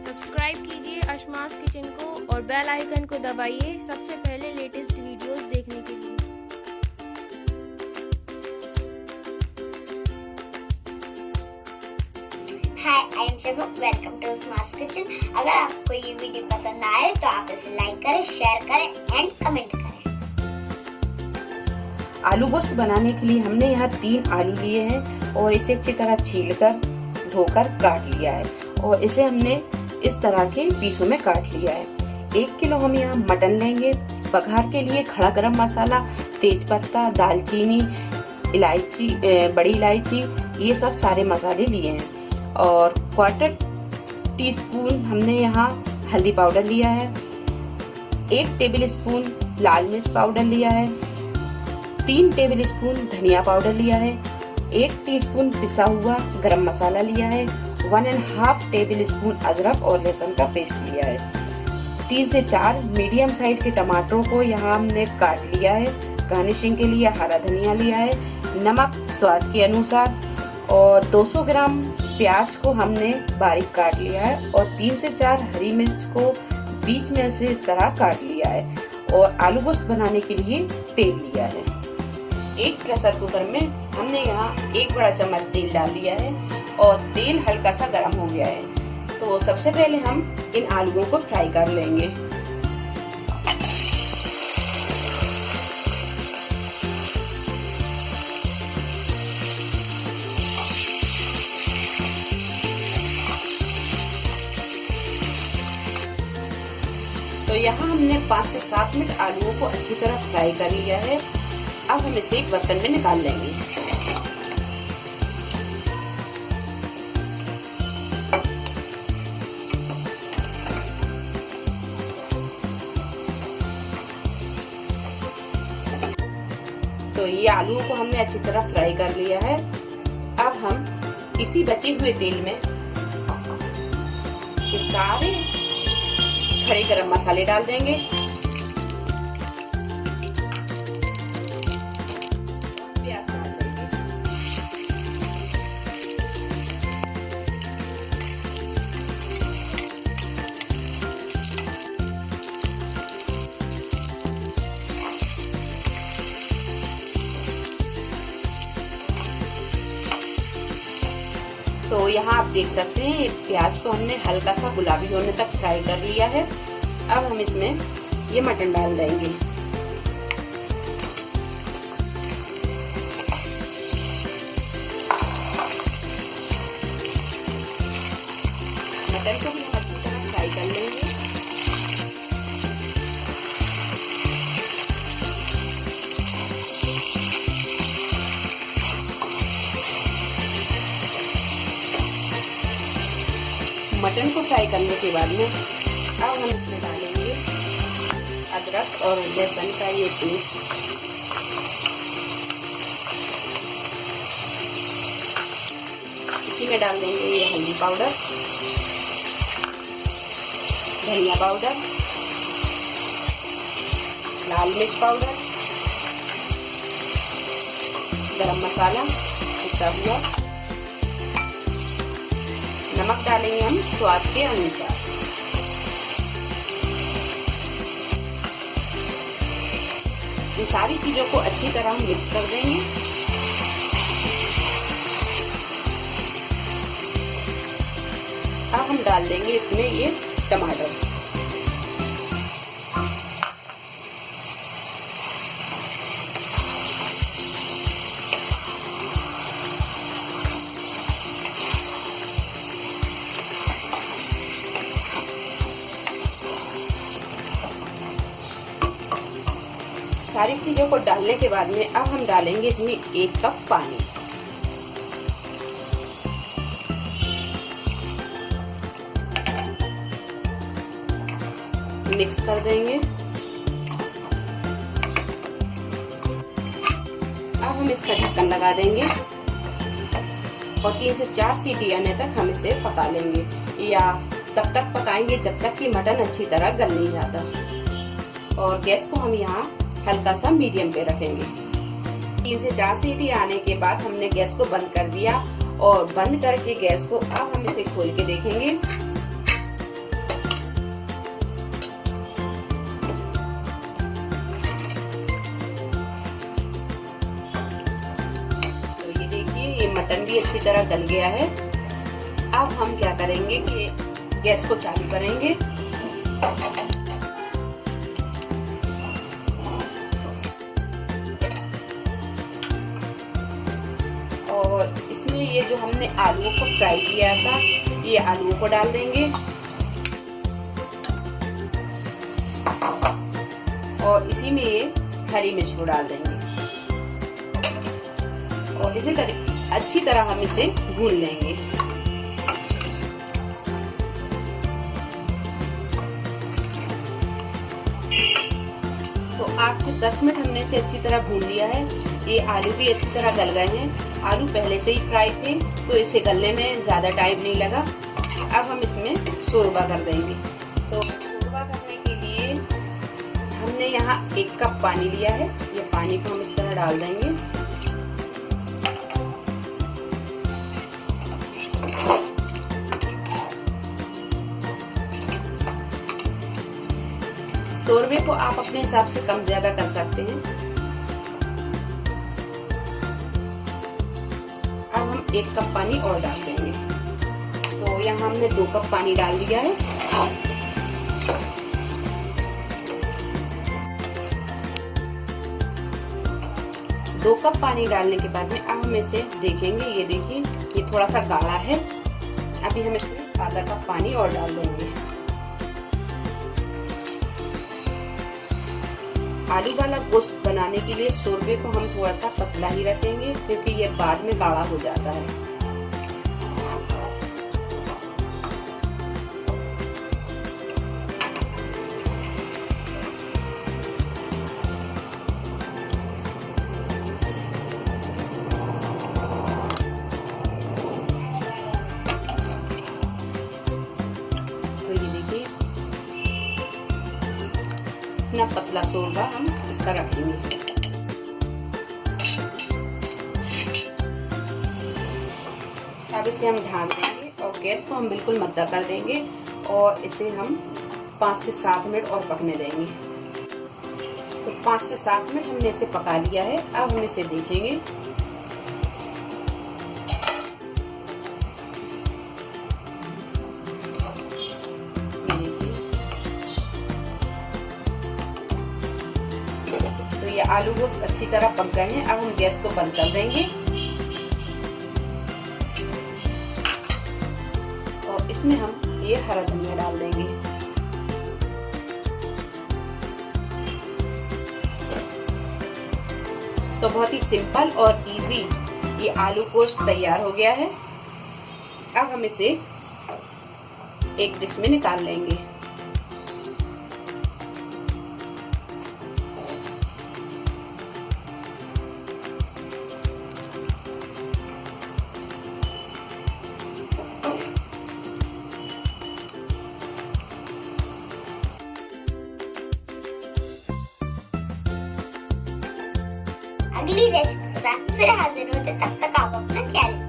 Subscribe कीजिए अशमास kitchen को और बेल आइकन को दबाइए सबसे पहले लेटेस्ट वीडियोस देखने के लिए। Hi, I am Shaba, welcome to Ashma's kitchen. अगर आपको ये वीडियो पसंद आए तो आप इसे लाइक करें, शेयर करें एंड कमेंट करें। आलू गोश्त बनाने के लिए हमने यहाँ 3 आलू लिए हैं और इसे अच्छी तरह छीलकर धोकर काट लिया है और इसे हमने इस तरह के पीसों में काट लिया है। 1 किलो हम यहाँ मटन लेंगे। बघार के लिए खड़ा गरम मसाला, तेज पत्ता, दालचीनी, इलायची, बड़ी इलायची, ये सब सारे मसाले लिए हैं और 1/4 टीस्पून हमने यहाँ हल्दी पाउडर लिया है। 1 टेबल स्पून लाल मिर्च पाउडर लिया है। 3 टेबल स्पून धनिया पाउडर लिया है। 1 टीस्पून पिसा हुआ गरम मसाला लिया है। 1.5 टेबल स्पून अदरक और लहसुन का पेस्ट लिया है। 3 से 4 मीडियम साइज के टमाटरों को यहाँ हमने काट लिया है। गार्निशिंग के लिए हरा धनिया लिया है। नमक स्वाद के अनुसार और 200 ग्राम प्याज को हमने बारीक काट लिया है और 3 से 4 हरी मिर्च को बीच में से इस तरह काट लिया है और आलू गोश्त बनाने के लिए तेल लिया है। एक प्रेशर कुकर में हमने यहाँ 1 बड़ा चम्मच तेल डाल दिया है और तेल हल्का सा गर्म हो गया है। तो सबसे पहले हम इन आलूओं को फ्राई कर लेंगे। तो यहाँ हमने 5 से 7 मिनट आलूओं को अच्छी तरह फ्राई कर लिया है। अब हम इसे एक बर्तन में निकाल लेंगे। तो ये आलूओं को हमने अच्छी तरह फ्राई कर लिया है। अब हम इसी बचे हुए तेल में ये सारे खड़े गरम मसाले डाल देंगे। प्याज डाल देंगे। तो यहाँ आप देख सकते हैं प्याज को हमने हल्का सा गुलाबी होने तक फ्राई कर लिया है। अब हम इसमें ये मटन डाल देंगे। मटन को भी हम अच्छी तरह फ्राई कर लेंगे। मटन को फ्राई करने के बाद में अब हम इसमें डालेंगे अदरक और लहसुन का ये पेस्ट। इसी में डाल देंगे ये हल्दी पाउडर, धनिया पाउडर, लाल मिर्च पाउडर, गरम मसाला पिसा हुआ, नमक डालेंगे हम स्वाद के अनुसार। इन सारी चीजों को अच्छी तरह हम मिक्स कर देंगे। अब हम डाल देंगे इसमें ये टमाटर। सारी चीजों को डालने के बाद में अब हम डालेंगे इसमें 1 कप पानी। मिक्स कर देंगे। अब हम इसका ढक्कन लगा देंगे और 3 से 4 सीटी आने तक हम इसे पका लेंगे या तब तक पकाएंगे जब तक कि मटन अच्छी तरह गल नहीं जाता। और गैस को हम यहाँ हल्का सा मीडियम पे रखेंगे। 3 से 4 सीटी आने के बाद हमने गैस को बंद कर दिया और बंद करके गैस को अब हम इसे खोल के देखेंगे मटन भी अच्छी तरह गल गया है। अब हम क्या करेंगे कि गैस को चालू करेंगे और इसमें ये जो हमने आलूओं को फ्राई किया था, ये आलूओं को डाल देंगे और इसी में ये हरी मिर्च को डाल देंगे और इसी तरह अच्छी तरह हम इसे भून लेंगे। तो 8 से 10 मिनट हमने इसे अच्छी तरह भून लिया है। ये आलू भी अच्छी तरह गल गए हैं। आलू पहले से ही फ्राई थे तो इसे गलने में ज़्यादा टाइम नहीं लगा। अब हम इसमें शोरबा कर देंगे। तो शोरबा करने के लिए हमने यहाँ 1 कप पानी लिया है। ये पानी को हम इस तरह डाल देंगे। शोरबे को आप अपने हिसाब से कम ज्यादा कर सकते हैं। अब हम 1 कप पानी और डाल देंगे। तो यहाँ हमने 2 कप पानी डाल दिया है। दो कप पानी डालने के बाद में अब हम इसे देखेंगे। ये देखिए, ये थोड़ा सा गाढ़ा है। अभी हम इसमें आधा कप पानी और डाल देंगे। आलू वाला गोश्त बनाने के लिए शोरबे को हम थोड़ा सा पतला ही रखेंगे क्योंकि ये बाद में गाढ़ा हो जाता है। तो ये देखिए, इतना पतला शोरबा हम इसका रखेंगे। अब इसे हम ढाक देंगे और गैस को हम बिल्कुल मद्दा कर देंगे और इसे हम 5 से 7 मिनट और पकने देंगे। तो 5 से 7 मिनट हमने इसे पका लिया है। अब हम इसे देखेंगे। तो ये आलू गोश्त अच्छी तरह पक गए हैं। अब हम गैस को बंद कर देंगे और इसमें हम ये हरा धनिया डाल देंगे। तो बहुत ही सिंपल और इजी ये आलू गोश्त तैयार हो गया है। अब हम इसे एक डिश में निकाल लेंगे। अगली रेसिपी के साथ फिर हाजिर होते, तब तक आप अपना ख्याल रखें।